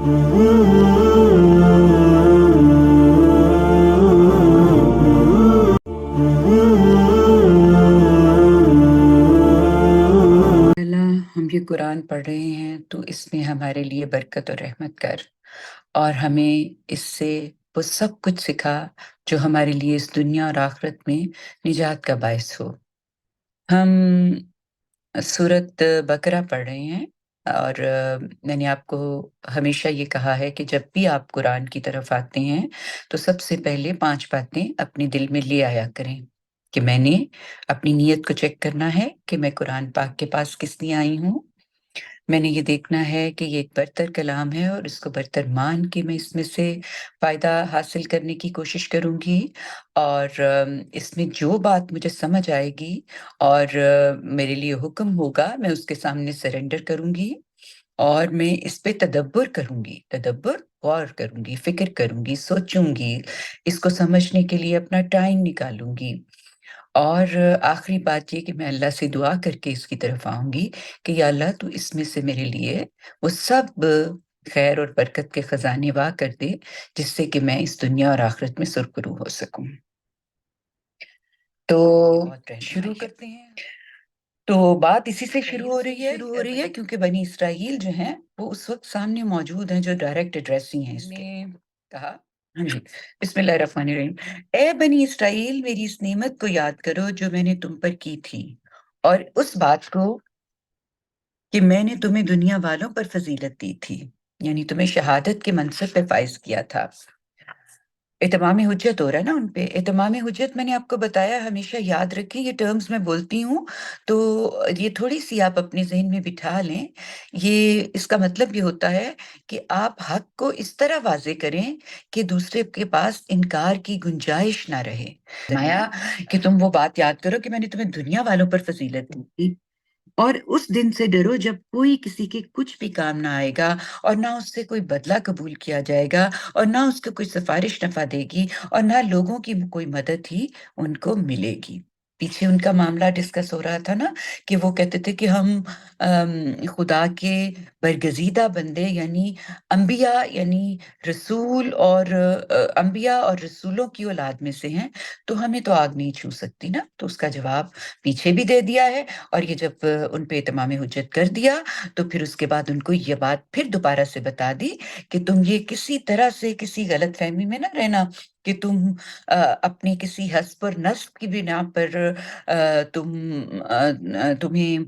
ہم یہ قرآن پڑھ رہے ہیں تو اس میں ہمارے لیے برکت اور رحمت کر، اور ہمیں اس سے وہ سب کچھ سکھا جو ہمارے لیے اس دنیا اور آخرت میں نجات کا باعث ہو۔ ہم سورۃ بقرہ پڑھ رہے ہیں، اور میں نے آپ کو ہمیشہ یہ کہا ہے کہ جب بھی آپ قرآن کی طرف آتے ہیں تو سب سے پہلے 5 باتیں اپنے دل میں لے آیا کریں کہ میں نے اپنی نیت کو چیک کرنا ہے کہ میں قرآن پاک کے پاس کس لیے آئی ہوں۔ میں نے یہ دیکھنا ہے کہ یہ ایک برتر کلام ہے اور اس کو برتر مان کے میں اس میں سے فائدہ حاصل کرنے کی کوشش کروں گی، اور اس میں جو بات مجھے سمجھ آئے گی اور میرے لیے حکم ہوگا میں اس کے سامنے سرنڈر کروں گی، اور میں اس پہ تدبر کروں گی، غور کروں گی، فکر کروں گی، سوچوں گی، اس کو سمجھنے کے لیے اپنا ٹائم نکالوں گی، اور آخری بات یہ کہ میں اللہ سے دعا کر کے اس کی طرف آؤں گی کہ یا اللہ تو اس میں سے میرے لیے وہ سب خیر اور برکت کے خزانے واہ کر دے جس سے کہ میں اس دنیا اور آخرت میں سرخرو ہو سکوں۔ تو شروع کرتے ہیں۔ تو بات اسی سے شروع ہو رہی ہے کیونکہ بنی اسرائیل جو ہیں وہ اس وقت سامنے موجود ہیں جو ڈائریکٹ ایڈریس ہی ہیں اس کے۔ کہا ہاں جی، بسم اللہ الرحمن الرحیم۔ اے بنی اسرائیل، میری اس نعمت کو یاد کرو جو میں نے تم پر کی تھی، اور اس بات کو کہ میں نے تمہیں دنیا والوں پر فضیلت دی تھی، یعنی تمہیں شہادت کے منصب پہ فائز کیا تھا۔ اتمام حجت ہو رہا ہے نا ان پہ۔ اتمام حجت میں نے آپ کو بتایا، ہمیشہ یاد رکھیں یہ ٹرمز میں بولتی ہوں تو یہ تھوڑی سی آپ اپنے ذہن میں بٹھا لیں۔ یہ اس کا مطلب یہ ہوتا ہے کہ آپ حق کو اس طرح واضح کریں کہ دوسرے کے پاس انکار کی گنجائش نہ رہے۔ مایا کہ تم وہ بات یاد کرو کہ میں نے تمہیں دنیا والوں پر فضیلت دی تھی، اور اس دن سے ڈرو جب کوئی کسی کے کچھ بھی کام نہ آئے گا، اور نہ اس سے کوئی بدلہ قبول کیا جائے گا، اور نہ اس کو کوئی سفارش نفع دے گی، اور نہ لوگوں کی کوئی مدد ہی ان کو ملے گی۔ پیچھے ان کا معاملہ ڈسکس ہو رہا تھا نا کہ وہ کہتے تھے کہ ہم خدا کے برگزیدہ بندے، یعنی انبیاء، یعنی رسول اور انبیاء اور رسولوں کی اولاد میں سے ہیں، تو ہمیں تو آگ نہیں چھو سکتی نا۔ تو اس کا جواب پیچھے بھی دے دیا ہے، اور یہ جب ان پہ اتمام حجت کر دیا تو پھر اس کے بعد ان کو یہ بات پھر دوبارہ سے بتا دی کہ تم یہ کسی طرح سے کسی غلط فہمی میں نہ رہنا کہ تم اپنی کسی حسب اور نسب کی بنا پر تمہیں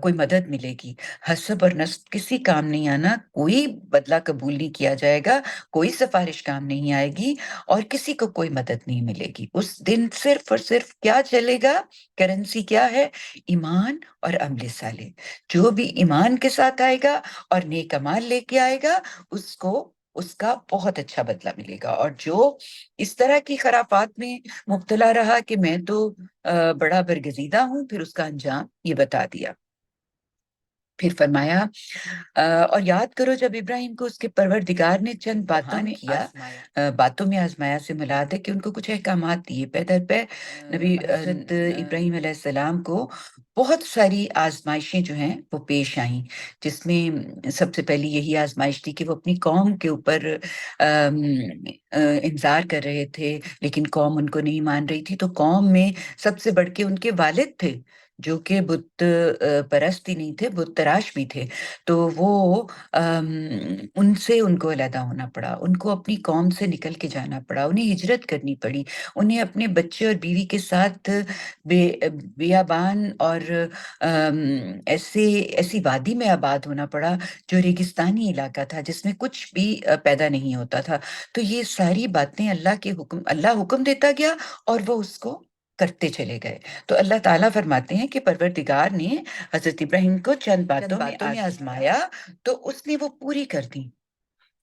کوئی مدد ملے گی۔ حسب اور نسب کسی کام نہیں آنا، کوئی بدلہ قبول نہیں کیا جائے گا، کوئی سفارش کام نہیں آئے گی، اور کسی کو کوئی مدد نہیں ملے گی۔ اس دن صرف اور صرف کیا چلے گا؟ کرنسی کیا ہے؟ ایمان اور عمل صالح۔ جو بھی ایمان کے ساتھ آئے گا اور نیک اعمال لے کے آئے گا اس کو اس کا بہت اچھا بدلہ ملے گا، اور جو اس طرح کی خرافات میں مبتلا رہا کہ میں تو بڑا برگزیدہ ہوں، پھر اس کا انجام یہ بتا دیا۔ پھر فرمایا اور یاد کرو جب ابراہیم کو اس کے پروردگار نے چند باتوں میں آزمایا سے مراد ہے کہ ان کو کچھ احکامات دیے۔ پے در پے نبی حضرت ابراہیم علیہ السلام کو بہت ساری آزمائشیں جو ہیں وہ پیش آئیں، جس میں سب سے پہلی یہی آزمائش تھی کہ وہ اپنی قوم کے اوپر انذار کر رہے تھے، لیکن قوم ان کو نہیں مان رہی تھی، تو قوم میں سب سے بڑھ کے ان کے والد تھے جو کہ بت پرست ہی نہیں تھے، بت تراش بھی تھے، تو وہ ان سے ان کو علیحدہ ہونا پڑا، ان کو اپنی قوم سے نکل کے جانا پڑا، انہیں ہجرت کرنی پڑی، انہیں اپنے بچے اور بیوی کے ساتھ بیابان اور ایسی وادی میں آباد ہونا پڑا جو ریگستانی علاقہ تھا، جس میں کچھ بھی پیدا نہیں ہوتا تھا۔ تو یہ ساری باتیں اللہ حکم دیتا گیا اور وہ اس کو کرتے چلے گئے۔ تو اللہ تعالیٰ فرماتے ہیں کہ پروردگار نے حضرت ابراہیم کو چند باتوں میں آزمایا تو اس نے وہ پوری کر دی،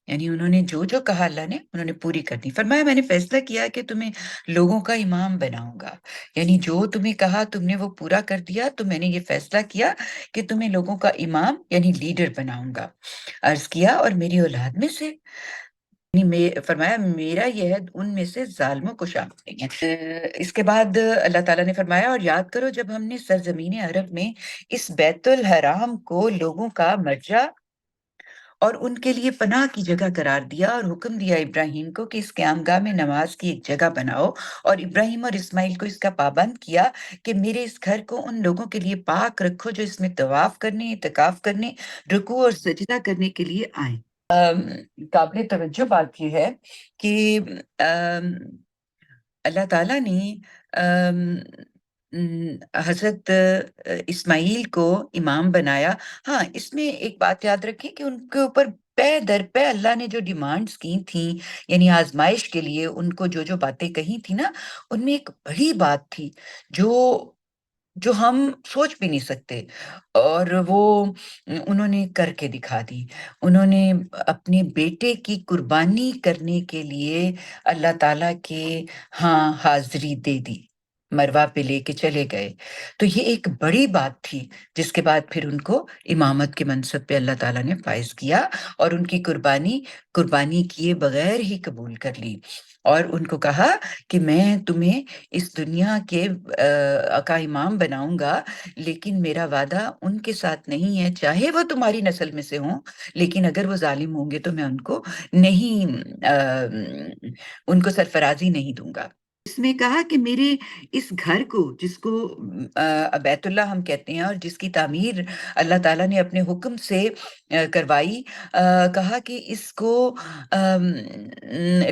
یعنی انہوں نے جو جو کہا اللہ نے انہوں نے پوری کر دی۔ فرمایا میں نے فیصلہ کیا کہ تمہیں لوگوں کا امام بناؤں گا، یعنی جو تمہیں کہا تم نے وہ پورا کر دیا، تو میں نے یہ فیصلہ کیا کہ تمہیں لوگوں کا امام یعنی لیڈر بناؤں گا۔ عرض کیا اور میری اولاد میں سے، فرمایا میرا یہ ہے ان میں سے ظالموں کو شامل نہیں ہے۔ اس کے بعد اللہ تعالیٰ نے فرمایا اور یاد کرو جب ہم نے سرزمین عرب میں اس بیت الحرام کو لوگوں کا مرجع اور ان کے لیے پناہ کی جگہ قرار دیا اور حکم دیا ابراہیم کو کہ اس قیامگاہ میں نماز کی ایک جگہ بناؤ، اور ابراہیم اور اسماعیل کو اس کا پابند کیا کہ میرے اس گھر کو ان لوگوں کے لیے پاک رکھو جو اس میں طواف کرنے، اعتکاف کرنے، رکوع اور سجدہ کرنے کے لیے آئیں۔ قابل توجہ بات یہ ہے کہ اللہ تعالیٰ نے حضرت اسماعیل کو امام بنایا۔ ہاں، اس میں ایک بات یاد رکھیں کہ ان کے اوپر پے در پے اللہ نے جو ڈیمانڈز کی تھیں، یعنی آزمائش کے لیے ان کو جو جو باتیں کہی تھی نا، ان میں ایک بڑی بات تھی جو جو ہم سوچ بھی نہیں سکتے، اور وہ انہوں نے کر کے دکھا دی۔ انہوں نے اپنے بیٹے کی قربانی کرنے کے لیے اللہ تعالیٰ کے ہاں حاضری دے دی، مروا پہ لے کے چلے گئے۔ تو یہ ایک بڑی بات تھی، جس کے بعد پھر ان کو امامت کے منصب پہ اللہ تعالیٰ نے فائز کیا، اور ان کی قربانی کیے بغیر ہی قبول کر لی، اور ان کو کہا کہ میں تمہیں اس دنیا کے کا امام بناؤں گا، لیکن میرا وعدہ ان کے ساتھ نہیں ہے، چاہے وہ تمہاری نسل میں سے ہوں، لیکن اگر وہ ظالم ہوں گے تو میں ان کو نہیں ان کو سرفرازی نہیں دوں گا۔ اس میں کہا کہ میرے اس گھر کو، جس کو بیت اللہ ہم کہتے ہیں، اور جس کی تعمیر اللہ تعالیٰ نے اپنے حکم سے کروائی، کہا کہ اس کو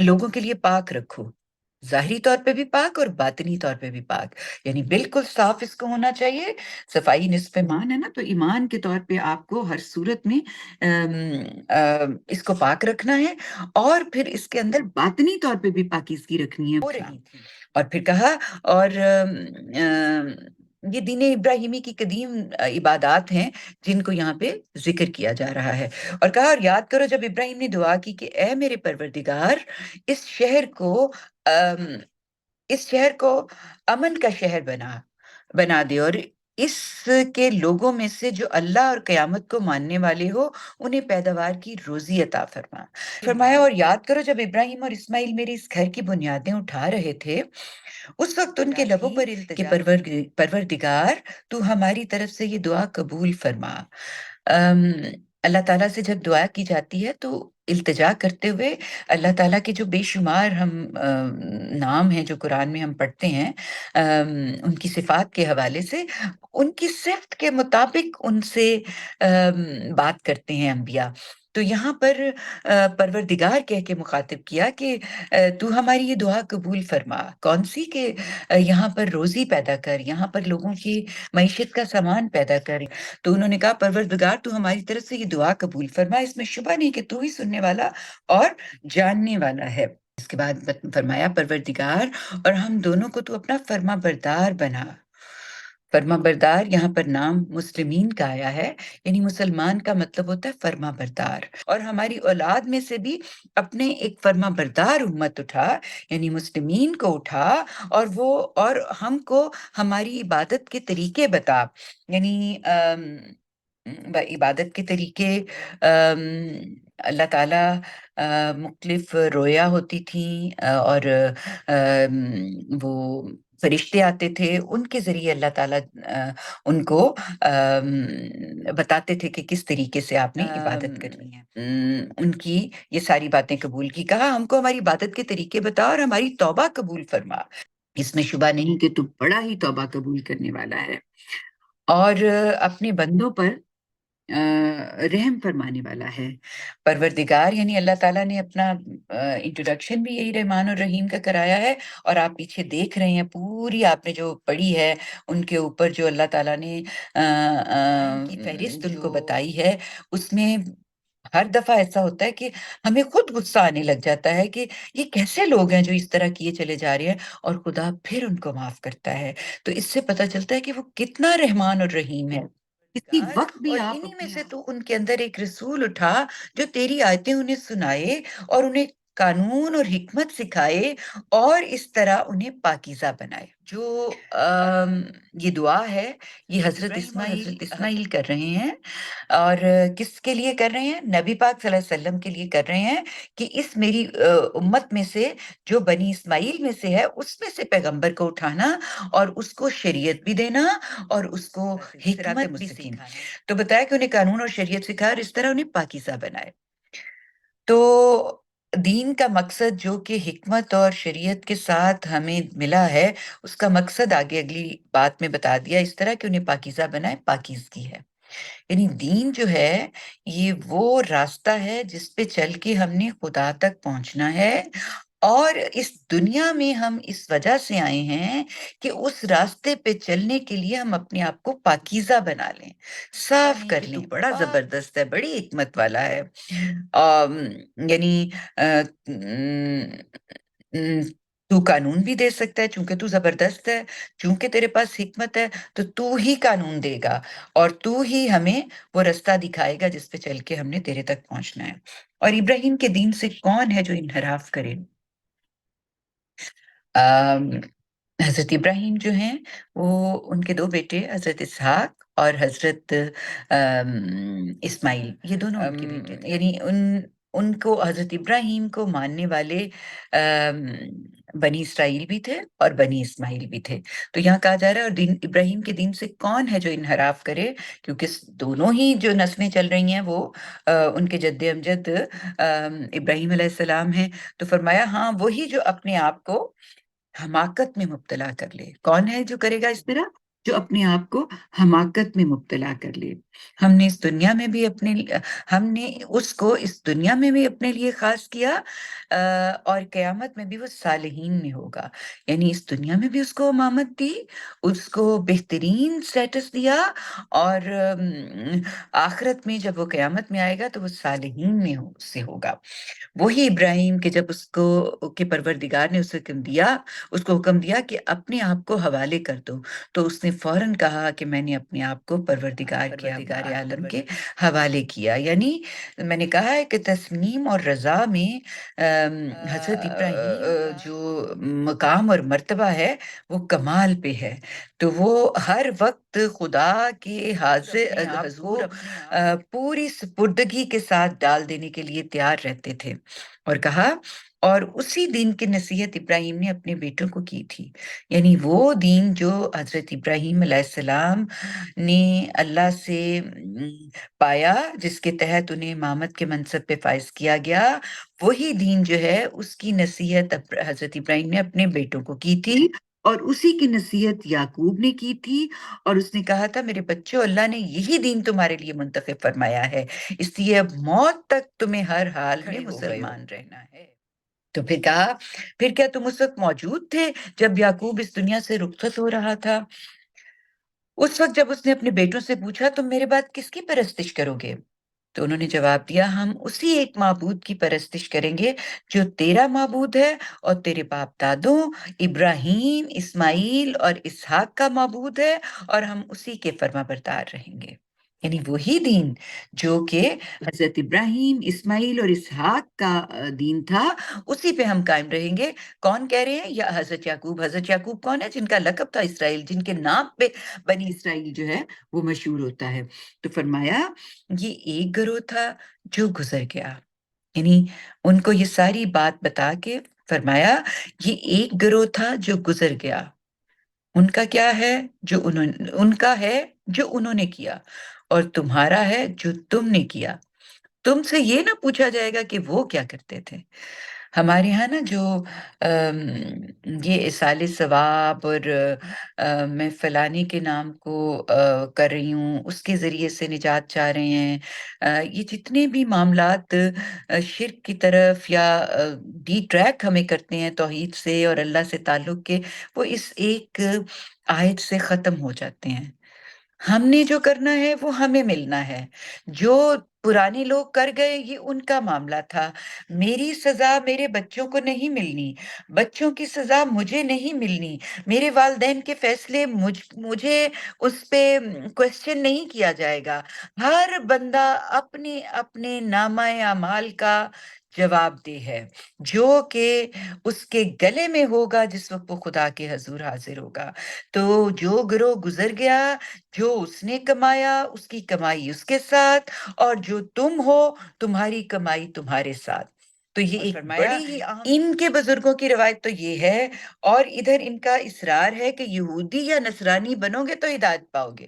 لوگوں کے لیے پاک رکھو، ظاہری طور پہ بھی پاک اور باطنی طور پہ بھی پاک، یعنی بالکل صاف اس کو ہونا چاہیے۔ صفائی نصف ایمان ہے نا، تو ایمان کے طور پہ آپ کو ہر صورت میں اس کو پاک رکھنا ہے، اور پھر اس کے اندر باطنی طور پہ بھی پاکیزگی رکھنی ہے، ہو رہی تھی۔ اور پھر کہا، اور یہ دین ابراہیمی کی قدیم عبادات ہیں جن کو یہاں پہ ذکر کیا جا رہا ہے، اور کہا، اور یاد کرو جب ابراہیم نے دعا کی کہ اے میرے پروردگار، اس شہر کو امن کا شہر بنا دے، اور اس کے لوگوں میں سے جو اللہ اور قیامت کو ماننے والے ہو انہیں پیداوار کی روزی عطا فرمایا۔ اور یاد کرو جب ابراہیم اور اسماعیل میرے اس گھر کی بنیادیں اٹھا رہے تھے، اس وقت ان کے لبوں پر کہ پروردگار تو ہماری طرف سے یہ دعا قبول فرما۔ اللہ تعالیٰ سے جب دعا کی جاتی ہے تو التجا کرتے ہوئے اللہ تعالیٰ کے جو بے شمار ہم نام ہیں جو قرآن میں ہم پڑھتے ہیں، ان کی صفات کے حوالے سے، ان کی صفت کے مطابق ان سے بات کرتے ہیں انبیاء۔ تو یہاں پر پروردگار کہہ کے مخاطب کیا کہ تو ہماری یہ دعا قبول فرما، کون سی؟ کہ یہاں پر روزی پیدا کر، یہاں پر لوگوں کی معیشت کا سامان پیدا کر۔ تو انہوں نے کہا، پروردگار تو ہماری طرف سے یہ دعا قبول فرما، اس میں شبہ نہیں کہ تو ہی سننے والا اور جاننے والا ہے۔ اس کے بعد فرمایا، پروردگار اور ہم دونوں کو تو اپنا فرما بردار بنا۔ فرما بردار یہاں پر نام مسلمین کا آیا ہے، یعنی مسلمان کا مطلب ہوتا ہے فرما بردار، اور ہماری اولاد میں سے بھی اپنے ایک فرما بردار امت اٹھا، یعنی مسلمین کو اٹھا، اور ہم کو ہماری عبادت کے طریقے بتا، یعنی عبادت کے طریقے، اللہ تعالیٰ مختلف رویا ہوتی تھیں، اور وہ فرشتے آتے تھے، ان کے ذریعے اللہ تعالیٰ ان کو بتاتے تھے کہ کس طریقے سے آپ نے عبادت کرنی ہے۔ ان کی یہ ساری باتیں قبول کی، کہا ہم کو ہماری عبادت کے طریقے بتا اور ہماری توبہ قبول فرما، اس میں شبہ نہیں کہ تو بڑا ہی توبہ قبول کرنے والا ہے، اور اپنے بندوں پر رحم فرمانے والا ہے۔ پروردگار یعنی اللہ تعالیٰ نے اپنا انٹروڈکشن بھی یہی رحمان اور رحیم کا کرایا ہے، اور آپ پیچھے دیکھ رہے ہیں پوری آپ نے جو پڑھی ہے ان کے اوپر جو اللہ تعالیٰ نے کی فہرست ان کو بتائی ہے، اس میں ہر دفعہ ایسا ہوتا ہے کہ ہمیں خود غصہ آنے لگ جاتا ہے کہ یہ کیسے لوگ ہیں جو اس طرح کیے چلے جا رہے ہیں، اور خدا پھر ان کو معاف کرتا ہے۔ تو اس سے پتہ چلتا ہے کہ وہ کتنا رحمان اور رحیم ہے۔ کسی وقت بھی آپ انہی میں سے تو ان کے اندر ایک رسول اٹھا جو تیری آیتیں انہیں سنائے اور انہیں قانون اور حکمت سکھائے، اور اس طرح انہیں پاکیزہ بنائے۔ جو یہ دعا ہے یہ حضرت اسماعیل کر رہے ہیں، اور کس کے لیے کر رہے ہیں؟ نبی پاک صلی اللہ علیہ وسلم کے لیے کر رہے ہیں کہ اس میری امت میں سے جو بنی اسماعیل میں سے ہے اس میں سے پیغمبر کو اٹھانا، اور اس کو شریعت بھی دینا، اور اس کو حکمت بھی سکھانا۔ تو بتایا کہ انہیں قانون اور شریعت سکھا اور اس طرح انہیں پاکیزہ بنائے۔ دین کا مقصد جو کہ حکمت اور شریعت کے ساتھ ہمیں ملا ہے، اس کا مقصد آگے اگلی بات میں بتا دیا اس طرح کہ انہیں پاکیزہ بنائے، پاکیزگی ہے۔ یعنی دین جو ہے یہ وہ راستہ ہے جس پہ چل کے ہم نے خدا تک پہنچنا ہے، اور اس دنیا میں ہم اس وجہ سے آئے ہیں کہ اس راستے پہ چلنے کے لیے ہم اپنے آپ کو پاکیزہ بنا لیں، صاف کر لیں۔ بڑا زبردست ہے، بڑی حکمت والا ہے۔ آم، یعنی آ، م، م، تو قانون بھی دے سکتا ہے، چونکہ تو زبردست ہے، چونکہ تیرے پاس حکمت ہے، تو ہی قانون دے گا اور تو ہی ہمیں وہ رستہ دکھائے گا جس پہ چل کے ہم نے تیرے تک پہنچنا ہے۔ اور ابراہیم کے دین سے کون ہے جو انحراف کرے؟ آم، حضرت ابراہیم جو ہیں وہ ان کے دو بیٹے حضرت اسحاق اور حضرت اسماعیل، یہ دونوں ان کے بیٹے تھے۔ یعنی ان کو حضرت ابراہیم کو ماننے والے آم، بنی اسرائیل بھی تھے اور بنی اسماعیل بھی تھے۔ تو یہاں کہا جا رہا ہے اور دین ابراہیم کے دین سے کون ہے جو انحراف کرے، کیونکہ دونوں ہی جو نسلیں چل رہی ہیں وہ ان کے جد امجد ابراہیم علیہ السلام ہیں۔ تو فرمایا ہاں وہی جو اپنے آپ کو حماقت میں مبتلا کر لے۔ کون ہے جو کرے گا اس طرح؟ جو اپنے آپ کو حماقت میں مبتلا کر لے۔ ہم نے اس دنیا میں بھی ہم نے اس کو اس دنیا میں بھی اپنے لیے خاص کیا، اور قیامت میں بھی وہ صالحین میں ہوگا۔ یعنی اس دنیا میں بھی اس کو امامت دی، اس کو بہترین سٹیٹس دیا، اور آخرت میں جب وہ قیامت میں آئے گا تو وہ صالحین میں سے ہوگا۔ وہی ابراہیم کے جب اس کو کہ پروردگار نے اس کو حکم دیا کہ اپنے آپ کو حوالے کر دو، تو اس نے فوراً کہا کہ میں نے اپنے آپ کو پروردگار عالم کے حوالے کیا۔ یعنی میں نے کہا ہے کہ تسلیم اور رضا میں حضرت ابراہیم جو مقام اور مرتبہ ہے وہ کمال پہ ہے۔ تو وہ ہر وقت خدا کے حضور پوری سپردگی کے ساتھ ڈال دینے کے لیے تیار رہتے تھے، اور کہا اور اسی دین کی نصیحت ابراہیم نے اپنے بیٹوں کو کی تھی۔ یعنی وہ دین جو حضرت ابراہیم علیہ السلام نے اللہ سے پایا، جس کے تحت انہیں امامت کے منصب پہ فائز کیا گیا، وہی دین جو ہے اس کی نصیحت حضرت ابراہیم نے اپنے بیٹوں کو کی تھی، اور اسی کی نصیحت یعقوب نے کی تھی، اور اس نے کہا تھا میرے بچوں اللہ نے یہی دین تمہارے لیے منتخب فرمایا ہے، اس لیے اب موت تک تمہیں ہر حال میں مسلمان رہنا ہے۔ تو پھر کہا پھر کیا تم اس وقت موجود تھے جب یعقوب اس دنیا سے رخصت ہو رہا تھا؟ اس وقت جب اس نے اپنے بیٹوں سے پوچھا تم میرے بعد کس کی پرستش کرو گے؟ تو انہوں نے جواب دیا ہم اسی ایک معبود کی پرستش کریں گے جو تیرا معبود ہے اور تیرے باپ دادوں ابراہیم، اسماعیل اور اسحاق کا معبود ہے، اور ہم اسی کے فرما بردار رہیں گے۔ یعنی وہی دین جو کہ حضرت ابراہیم، اسماعیل اور اسحاق کا دین تھا، اسی پہ ہم قائم رہیں گے۔ کون کہہ رہے ہیں؟ یا حضرت یعقوب۔ حضرت یعقوب کون ہے؟ جن کا لقب تھا اسرائیل، جن کے نام پہ بنی اسرائیل جو ہے وہ مشہور ہوتا ہے۔ تو فرمایا یہ ایک گروہ تھا جو گزر گیا، یعنی ان کو یہ ساری بات بتا کے فرمایا یہ ایک گروہ تھا جو گزر گیا، ان کا کیا ہے؟ ان کا ہے جو انہوں نے کیا، اور تمہارا ہے جو تم نے کیا۔ تم سے یہ نہ پوچھا جائے گا کہ وہ کیا کرتے تھے۔ ہمارے یہاں نا جو یہ اصال ثواب اور میں فلانے کے نام کو کر رہی ہوں، اس کے ذریعے سے نجات چاہ رہے ہیں، یہ جتنے بھی معاملات شرک کی طرف یا ڈی ٹریک ہمیں کرتے ہیں توحید سے اور اللہ سے تعلق کے، وہ اس ایک آیت سے ختم ہو جاتے ہیں۔ ہم نے جو کرنا ہے وہ ہمیں ملنا ہے، جو پرانے لوگ کر گئے یہ ان کا معاملہ تھا، میری سزا میرے بچوں کو نہیں ملنی، بچوں کی سزا مجھے نہیں ملنی، میرے والدین کے فیصلے مجھے اس پہ کوسچن نہیں کیا جائے گا۔ ہر بندہ اپنے اپنے نامہ اعمال کا جواب دہ ہے، جو کہ اس کے گلے میں ہوگا جس وقت وہ خدا کے حضور حاضر ہوگا۔ تو جو گروہ گزر گیا، جو اس نے کمایا اس کی کمائی اس کے ساتھ، اور جو تم ہو تمہاری کمائی تمہارے ساتھ۔ تو یہ ایک بڑی ہی ان کے بزرگوں کی روایت تو یہ ہے، اور ادھر ان کا اصرار ہے کہ یہودی یا نصرانی بنو گے تو ہدایت پاؤ گے۔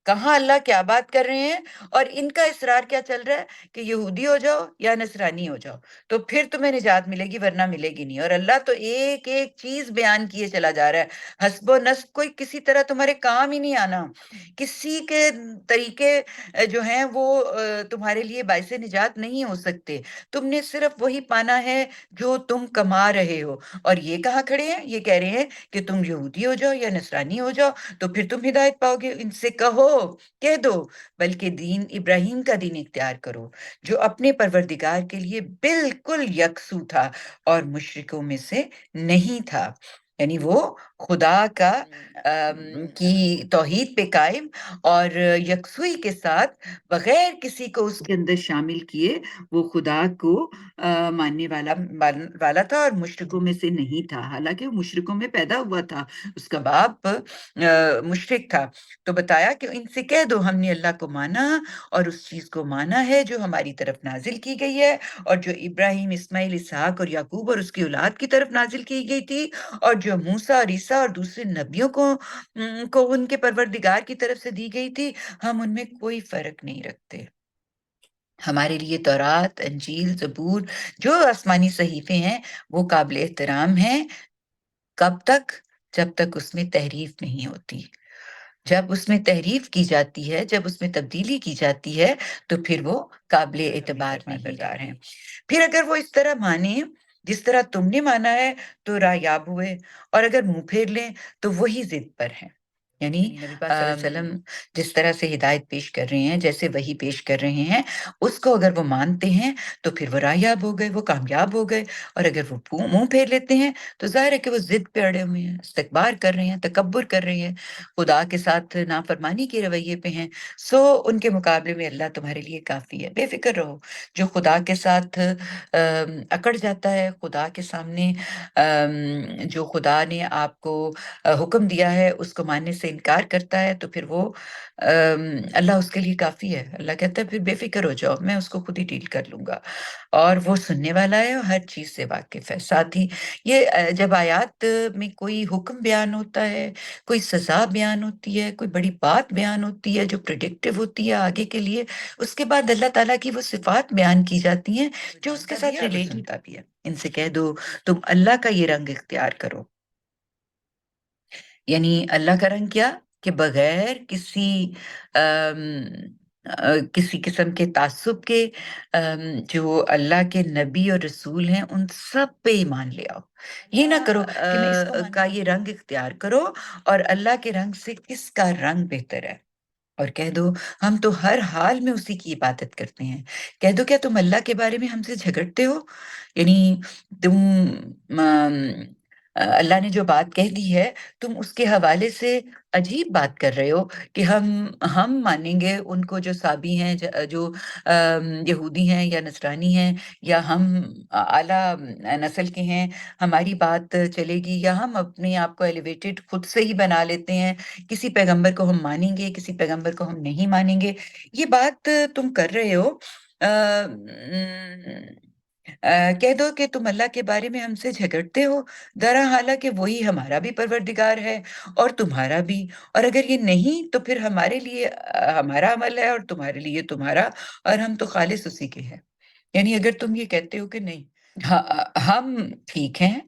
کہاں اللہ کیا بات کر رہے ہیں، اور ان کا اصرار کیا چل رہا ہے کہ یہودی ہو جاؤ یا نصرانی ہو جاؤ تو پھر تمہیں نجات ملے گی، ورنہ ملے گی نہیں۔ اور اللہ تو ایک ایک چیز بیان کیے چلا جا رہا ہے، حسب و نسب کوئی کسی طرح تمہارے کام ہی نہیں آنا، کسی کے طریقے جو ہیں وہ تمہارے لیے باعث نجات نہیں ہو سکتے، تم نے صرف وہی پانا ہے جو تم کما رہے ہو۔ اور یہ کہاں کھڑے ہیں، یہ کہہ رہے ہیں کہ تم یہودی ہو جاؤ یا نصرانی ہو جاؤ تو پھر تم ہدایت پاؤ گے۔ ان سے کہہ دو بلکہ دین ابراہیم کا دین اختیار کرو جو اپنے پروردگار کے لیے بالکل یکسو تھا اور مشرکوں میں سے نہیں تھا، یعنی وہ خدا کی توحید پہ قائم اور یکسوئی کے ساتھ بغیر کسی کو اس کے اندر شامل کیے وہ خدا کو ماننے والا تھا اور مشرکوں میں سے نہیں تھا، حالانکہ وہ مشرکوں میں پیدا ہوا تھا، اس کا باپ مشرک تھا۔ تو بتایا کہ ان سے کہہ دو ہم نے اللہ کو مانا اور اس چیز کو مانا ہے جو ہماری طرف نازل کی گئی ہے اور جو ابراہیم، اسماعیل، اسحاق اور یعقوب اور اس کی اولاد کی طرف نازل کی گئی تھی، اور جو موسیٰ اور عیسیٰ اور دوسرے نبیوں کو ان کے پروردگار کی طرف سے دی گئی تھی، ہم ان میں کوئی فرق نہیں رکھتے۔ ہمارے لیے تورات، انجیل، زبور جو آسمانی صحیفے ہیں وہ قابل احترام ہیں، کب تک؟ جب تک اس میں تحریف نہیں ہوتی۔ جب اس میں تحریف کی جاتی ہے، جب اس میں تبدیلی کی جاتی ہے تو پھر وہ قابل اعتبار نہیں بردار ہیں۔ پھر اگر وہ اس طرح مانیں جس طرح تم نے مانا ہے تو راہ یاب ہوئے، اور اگر منہ پھیر لیں تو وہی ضد پر ہیں۔ یعنی نبی پاک صلی اللہ علیہ وسلم جس طرح سے ہدایت پیش کر رہے ہیں، جیسے وہی پیش کر رہے ہیں، اس کو اگر وہ مانتے ہیں تو پھر وہ رایاب ہو گئے، وہ کامیاب ہو گئے، اور اگر وہ منہ پھیر لیتے ہیں تو ظاہر ہے کہ وہ ضد پہ اڑے ہوئے ہیں، استکبار کر رہے ہیں، تکبر کر رہے ہیں، خدا کے ساتھ نافرمانی کے رویے پہ ہیں۔ سو ان کے مقابلے میں اللہ تمہارے لیے کافی ہے، بے فکر رہو۔ جو خدا کے ساتھ اکڑ جاتا ہے، خدا کے سامنے جو خدا نے آپ کو حکم دیا ہے اس کو ماننے سے انکار کرتا ہے تو پھر وہ اللہ اس کے لیے کافی ہے۔ اللہ کہتا ہے پھر بے فکر ہو جاؤ، میں اس کو خود ہی ڈیل کر لوں گا، اور وہ سننے والا ہے اور ہر چیز سے واقف ہے۔ ساتھ ہی یہ جب آیات میں کوئی حکم بیان ہوتا ہے، کوئی سزا بیان ہوتی ہے، کوئی بڑی بات بیان ہوتی ہے جو پریڈکٹیو ہوتی ہے آگے کے لیے، اس کے بعد اللہ تعالیٰ کی وہ صفات بیان کی جاتی ہیں جو اس کے ساتھ ریلیٹ ہوتا بھی ہے۔ ان سے کہہ دو تم اللہ کا یہ رنگ اختیار کرو، یعنی اللہ کا رنگ کیا کہ بغیر کسی قسم کے تعصب کے جو اللہ کے نبی اور رسول ہیں ان سب پہ ایمان لے آؤ۔ یہ نہ کرو کہ میں اس کا یہ رنگ اختیار کرو اور اللہ کے رنگ سے کس کا رنگ بہتر ہے، اور کہہ دو ہم تو ہر حال میں اسی کی عبادت کرتے ہیں۔ کہہ دو کیا تم اللہ کے بارے میں ہم سے جھگڑتے ہو؟ یعنی تم اللہ نے جو بات کہہ دی ہے تم اس کے حوالے سے عجیب بات کر رہے ہو کہ ہم مانیں گے ان کو جو صابی ہیں، جو یہودی ہیں یا نصرانی ہیں، یا ہم اعلیٰ نسل کے ہیں، ہماری بات چلے گی، یا ہم اپنے آپ کو ایلیویٹڈ خود سے ہی بنا لیتے ہیں، کسی پیغمبر کو ہم مانیں گے، کسی پیغمبر کو ہم نہیں مانیں گے۔ یہ بات تم کر رہے ہو، کہہ دو کہ تم اللہ کے بارے میں ہم سے جھگڑتے ہو، درا حالانکہ وہی ہمارا بھی پروردگار ہے اور تمہارا بھی، اور اگر یہ نہیں تو پھر ہمارے لیے ہمارا عمل ہے اور تمہارے لیے تمہارا، اور ہم تو خالص اسی کے ہیں۔ یعنی اگر تم یہ کہتے ہو کہ نہیں ہم ٹھیک ہیں،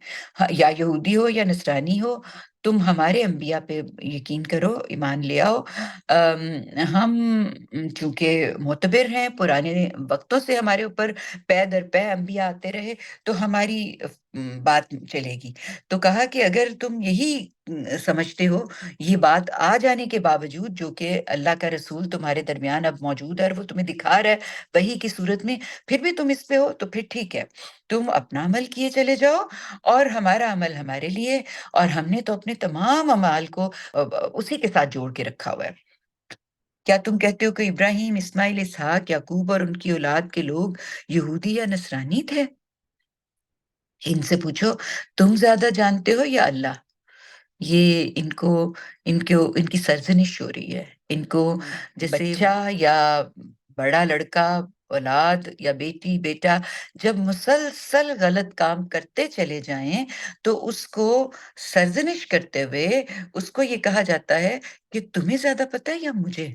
یا یہودی ہو یا نصرانی ہو، تم ہمارے انبیاء پہ یقین کرو، ایمان لے آؤ، ہم چونکہ معتبر ہیں، پرانے وقتوں سے ہمارے اوپر پے در پے انبیاء آتے رہے تو ہماری بات چلے گی۔ تو کہا کہ اگر تم یہی سمجھتے ہو، یہ بات آ جانے کے باوجود جو کہ اللہ کا رسول تمہارے درمیان اب موجود ہے اور وہ تمہیں دکھا رہا ہے وحی کی صورت میں، پھر بھی تم اس پہ ہو تو پھر ٹھیک ہے، تم اپنا عمل کیے چلے جاؤ اور ہمارا عمل ہمارے لیے، اور ہم نے تو اپنے تمام اعمال کو اسی کے ساتھ جوڑ کے رکھا ہوا ہے۔ کیا تم کہتے ہو کہ ابراہیم، اسماعیل، اسحاق، یعقوب اور ان کی اولاد کے لوگ یہودی یا نصرانی تھے؟ ان سے پوچھو تم زیادہ جانتے ہو یا اللہ؟ یہ ان کی سرزنش ہو رہی ہے، ان کو جیسے بچہ یا بڑا لڑکا، اولاد یا بیٹی بیٹا جب مسلسل غلط کام کرتے چلے جائیں تو اس کو سرزنش کرتے ہوئے اس کو یہ کہا جاتا ہے کہ تمہیں زیادہ پتہ ہے یا مجھے؟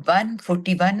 141